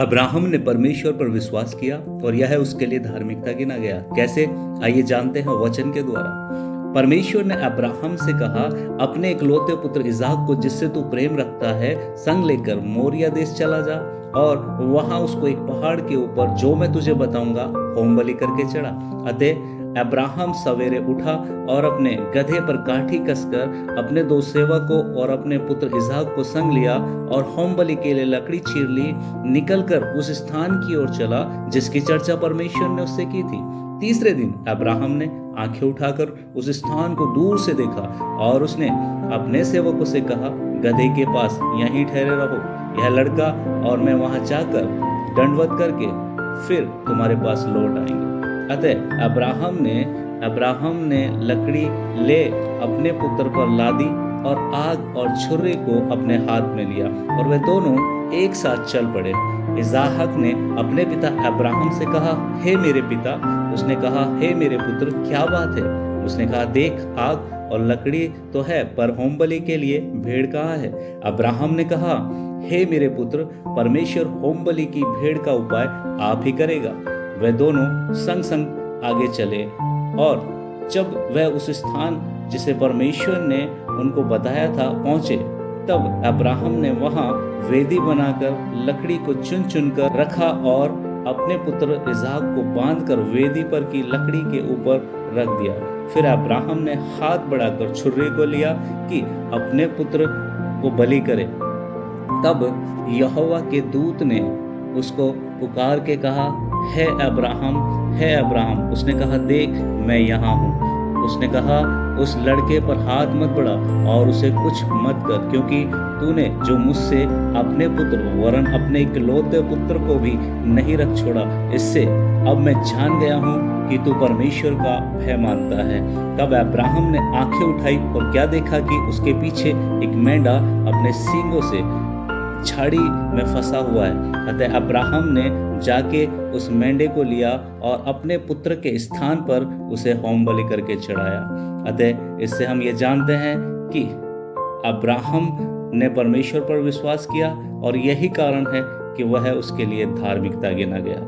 Abraham ने परमेश्वर पर विश्वास किया और यह उसके लिए धार्मिकता गिना गया। कैसे? आइए जानते हैं वचन के द्वारा। परमेश्वर ने अब्राहम से कहा, अपने इकलौते पुत्र इसहाक को जिससे तू प्रेम रखता है संग लेकर मोरिया देश चला जा और वहां उसको एक पहाड़ के ऊपर जो मैं तुझे बताऊंगा होम बलि करके चढ़ा। अतः अब्राहम सवेरे उठा और अपने गधे पर काठी कसकर अपने दो सेवकों और अपने पुत्र इसहाक को संग लिया और होम बलि के लिए लकड़ी चीर ली, निकलकर उस स्थान की ओर चला जिसकी चर्चा परमेश्वर ने उससे की थी। तीसरे दिन अब्राहम ने आंखें उठाकर उस स्थान को दूर से देखा और उसने अपने सेवकों से कहा, गधे के पास यहीं ठहरे रहो, यह लड़का और मैं वहां जाकर दंडवत करके फिर तुम्हारे पास लौट आएंगे। अतः अब्राहम ने लकड़ी ले अपने पुत्र पर लादी और आग और छुरे को अपने हाथ में लिया और वे दोनों एक साथ चल पड़े। इसहाक ने अपने पिता अब्राहम से कहा, हे मेरे पिता। उसने कहा, हे मेरे पुत्र, क्या बात है? उसने कहा, देख, आग और लकड़ी तो है, पर होम बलि के लिए भेड़ कहाँ है? अब्राहम ने कहा, हे मेरे पुत्र, परमेश्वर होम बलि की भेड़ का उपाय आप ही करेगा। वे दोनों संग संग आगे चले और जब वह उस स्थान जिसे परमेश्वर ने उनको बताया था पहुंचे, तब अब्राहम ने वहां वेदी बनाकर लकड़ी को चुन चुन कर रखा और अपने पुत्र इसहाक को बांधकर वेदी पर की लकड़ी के ऊपर रख दिया। फिर अब्राहम ने हाथ बढ़ाकर छुरी को लिया कि अपने पुत्र को बलि करे। तब यहोवा के दूत ने उसको पुकार के कहा, है अब्राहम, है अब्राहम। उसने कहा, देख, मैं यहाँ हूँ। उसने कहा, उस लड़के पर हाथ मत बढ़ा और उसे कुछ मत कर, क्योंकि तूने जो मुझसे अपने पुत्र वरन अपने इकलौते पुत्र को भी नहीं रख छोड़ा, इससे अब मैं जान गया हूँ कि तू परमेश्वर का भय मानता है। तब अब्राहम ने आंखें उठाई और क्या देखा कि उसके पीछे एक मेंढा अपने सींगों से झाड़ी में फंसा हुआ है। अतः अब्राहम ने जाके उस मेंढे को लिया और अपने पुत्र के स्थान पर उसे होम बलि करके चढ़ाया। अतः इससे हम ये जानते हैं कि अब्राहम ने परमेश्वर पर विश्वास किया और यही कारण है कि वह उसके लिए धार्मिकता गिना गया।